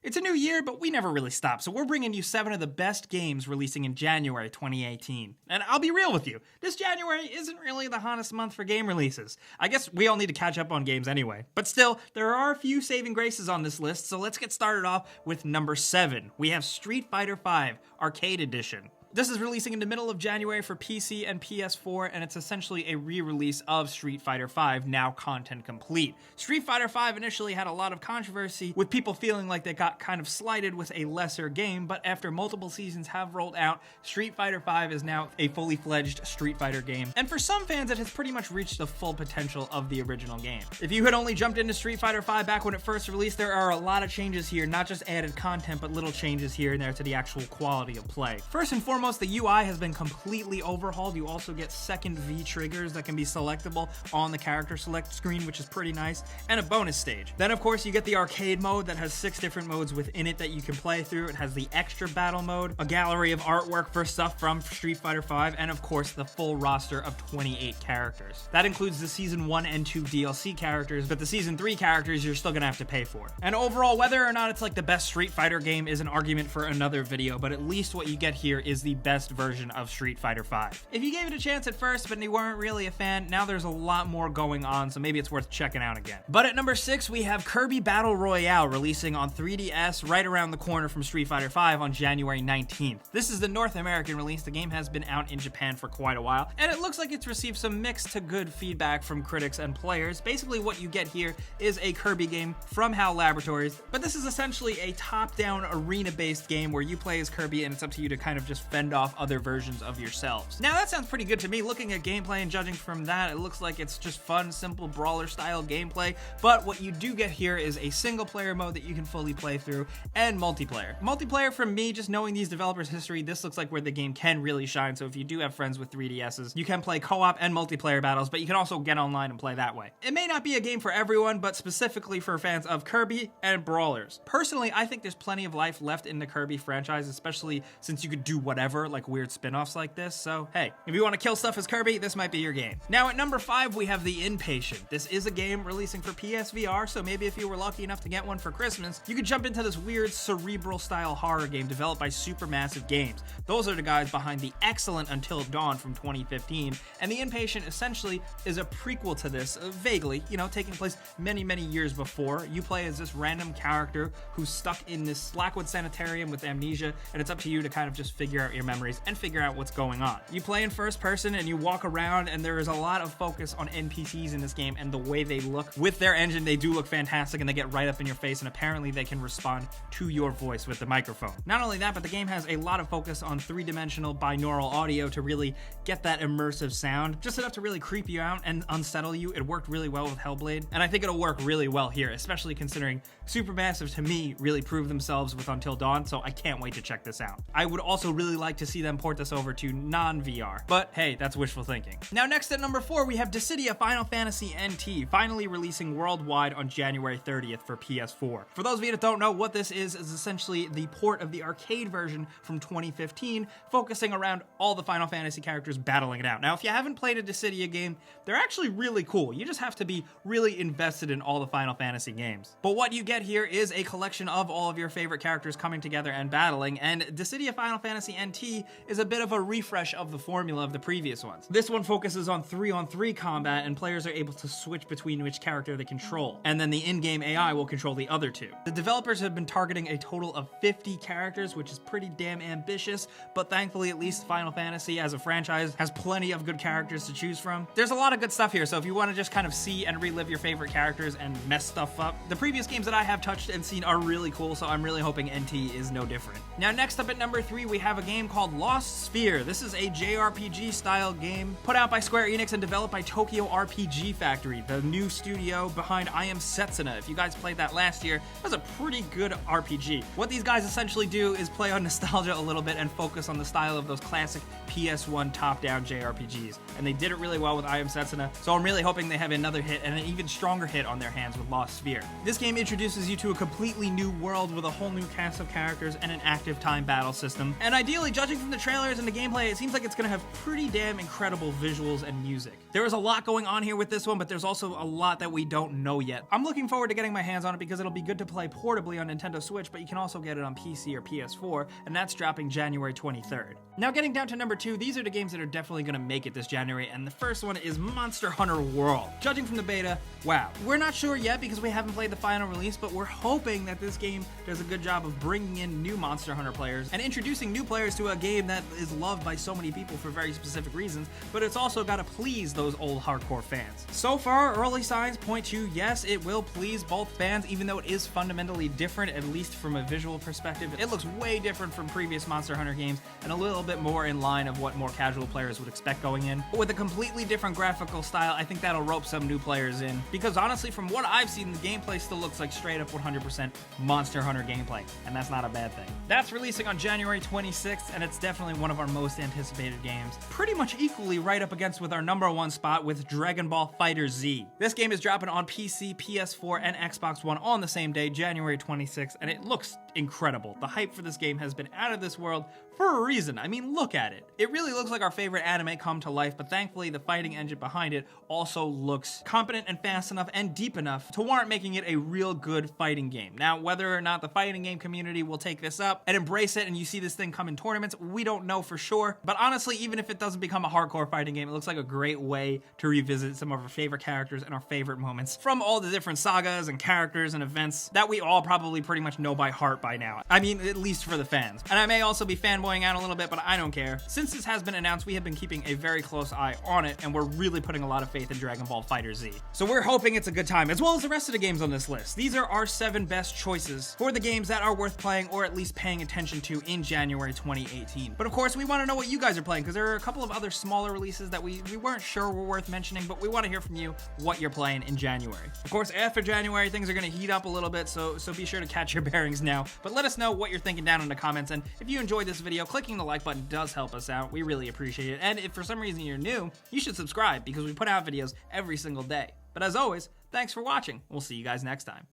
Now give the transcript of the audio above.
It's a new year, but we never really stop, so we're bringing you 7 of the best games releasing in January 2018. And I'll be real with you, this January isn't really the hottest month for game releases. I guess we all need to catch up on games anyway. But still, there are a few saving graces on this list, so let's get started off with number 7. We have Street Fighter V Arcade Edition. This is releasing in the middle of January for PC and PS4, and it's essentially a re-release of Street Fighter V, now content complete. Street Fighter V initially had a lot of controversy, with people feeling like they got kind of slighted with a lesser game, but after multiple seasons have rolled out, Street Fighter V is now a fully fledged Street Fighter game, and for some fans it has pretty much reached the full potential of the original game. If you had only jumped into Street Fighter V back when it first released, there are a lot of changes here, not just added content, but little changes here and there to the actual quality of play. First and foremost, the UI has been completely overhauled. You also get second V triggers that can be selectable on the character select screen, which is pretty nice, and a bonus stage. Then of course you get the arcade mode that has 6 different modes within it that you can play through. It has the extra battle mode, a gallery of artwork for stuff from Street Fighter V, and of course the full roster of 28 characters. That includes the Season 1 and 2 DLC characters, but the Season 3 characters you're still gonna have to pay for. And overall, whether or not it's like the best Street Fighter game is an argument for another video, but at least what you get here is the best version of Street Fighter V. If you gave it a chance at first but you weren't really a fan, now there's a lot more going on, so maybe it's worth checking out again. But at number 6, we have Kirby Battle Royale releasing on 3DS right around the corner from Street Fighter V on January 19th. This is the North American release. The game has been out in Japan for quite a while, and it looks like it's received some mixed to good feedback from critics and players. Basically what you get here is a Kirby game from HAL Laboratories, but this is essentially a top-down arena-based game where you play as Kirby and it's up to you to kind of just fend off other versions of yourselves. Now that sounds pretty good to me. Looking at gameplay and judging from that, it looks like it's just fun, simple brawler style gameplay, but what you do get here is a single player mode that you can fully play through and multiplayer. Multiplayer, for me, just knowing these developers' history, this looks like where the game can really shine, so if you do have friends with 3DSs, you can play co-op and multiplayer battles, but you can also get online and play that way. It may not be a game for everyone, but specifically for fans of Kirby and brawlers. Personally, I think there's plenty of life left in the Kirby franchise, especially since you could do whatever, like weird spin-offs like this, so hey, if you want to kill stuff as Kirby, this might be your game. Now at number 5, we have the Inpatient. This is a game releasing for PSVR, so maybe if you were lucky enough to get one for Christmas, you could jump into this weird cerebral style horror game developed by Supermassive Games. Those are the guys behind the excellent Until Dawn from 2015, and the Inpatient essentially is a prequel to this, vaguely, you know, taking place many years before. You play as this random character who's stuck in this Blackwood sanitarium with amnesia, and it's up to you to kind of just figure out your memories and figure out what's going on. You play in first person and you walk around, and there is a lot of focus on NPCs in this game and the way they look. With their engine, they do look fantastic and they get right up in your face, and apparently they can respond to your voice with the microphone. Not only that, but the game has a lot of focus on 3-dimensional binaural audio to really get that immersive sound, just enough to really creep you out and unsettle you. It worked really well with Hellblade, and I think it'll work really well here, especially considering Supermassive, to me, really proved themselves with Until Dawn, so I can't wait to check this out. I would also really like to see them port this over to non-VR, but hey, that's wishful thinking. Now next at number 4, we have DISSIDIA Final Fantasy NT, finally releasing worldwide on January 30th for PS4. For those of you that don't know, what this is essentially the port of the arcade version from 2015, focusing around all the Final Fantasy characters battling it out. Now, if you haven't played a DISSIDIA game, they're actually really cool. You just have to be really invested in all the Final Fantasy games. But what you get here is a collection of all of your favorite characters coming together and battling, and DISSIDIA Final Fantasy NT is a bit of a refresh of the formula of the previous ones. This one focuses on 3-on-3 combat, and players are able to switch between which character they control, and then the in-game AI will control the other two. The developers have been targeting a total of 50 characters, which is pretty damn ambitious, but thankfully at least Final Fantasy as a franchise has plenty of good characters to choose from. There's a lot of good stuff here, so if you want to just kind of see and relive your favorite characters and mess stuff up, the previous games that I have touched and seen are really cool, so I'm really hoping NT is no different. Now next up at number 3, we have a game called Lost Sphear. This is a JRPG style game put out by Square Enix and developed by Tokyo RPG Factory, the new studio behind I Am Setsuna. If you guys played that last year, that was a pretty good RPG. What these guys essentially do is play on nostalgia a little bit and focus on the style of those classic PS1 top-down JRPGs, and they did it really well with I Am Setsuna, so I'm really hoping they have another hit and an even stronger hit on their hands with Lost Sphear. This game introduces you to a completely new world with a whole new cast of characters and an active time battle system, and ideally judging from the trailers and the gameplay, it seems like it's gonna have pretty damn incredible visuals and music. There is a lot going on here with this one, but there's also a lot that we don't know yet. I'm looking forward to getting my hands on it because it'll be good to play portably on Nintendo Switch, but you can also get it on PC or PS4, and that's dropping January 23rd. Now getting down to number 2, these are the games that are definitely gonna make it this January, and the first one is Monster Hunter World. Judging from the beta, wow. We're not sure yet because we haven't played the final release, but we're hoping that this game does a good job of bringing in new Monster Hunter players and introducing new players to a game that is loved by so many people for very specific reasons, but it's also got to please those old hardcore fans. So far, early signs point to yes, it will please both fans, even though it is fundamentally different, at least from a visual perspective. It looks way different from previous Monster Hunter games and a little bit more in line of what more casual players would expect going in. But with a completely different graphical style, I think that'll rope some new players in, because honestly, from what I've seen, the gameplay still looks like straight up 100% Monster Hunter gameplay, and that's not a bad thing. That's releasing on January 26th, and it's definitely one of our most anticipated games. Pretty much equally right up against with our number 1 spot with Dragon Ball FighterZ. This game is dropping on PC, PS4, and Xbox One on the same day, January 26th, and it looks incredible. The hype for this game has been out of this world for a reason. I mean, look at it. It really looks like our favorite anime come to life, but thankfully the fighting engine behind it also looks competent and fast enough and deep enough to warrant making it a real good fighting game. Now, whether or not the fighting game community will take this up and embrace it and you see this thing come in tournaments, we don't know for sure. But honestly, even if it doesn't become a hardcore fighting game, it looks like a great way to revisit some of our favorite characters and our favorite moments from all the different sagas and characters and events that we all probably pretty much know by heart by now. I mean, at least for the fans. And I may also be fanboying out a little bit, but I don't care. Since this has been announced, we have been keeping a very close eye on it, and we're really putting a lot of faith in Dragon Ball FighterZ. So we're hoping it's a good time, as well as the rest of the games on this list. These are our 7 best choices for the games that are worth playing or at least paying attention to in January 2018. But of course, we want to know what you guys are playing, because there are a couple of other smaller releases that we weren't sure were worth mentioning, but we want to hear from you what you're playing in January. Of course, after January, things are going to heat up a little bit, so be sure to catch your bearings now. But let us know what you're thinking down in the comments, and if you enjoyed this video, clicking the like button does help us out. We really appreciate it. And if for some reason you're new, you should subscribe, because we put out videos every single day. But as always, thanks for watching. We'll see you guys next time.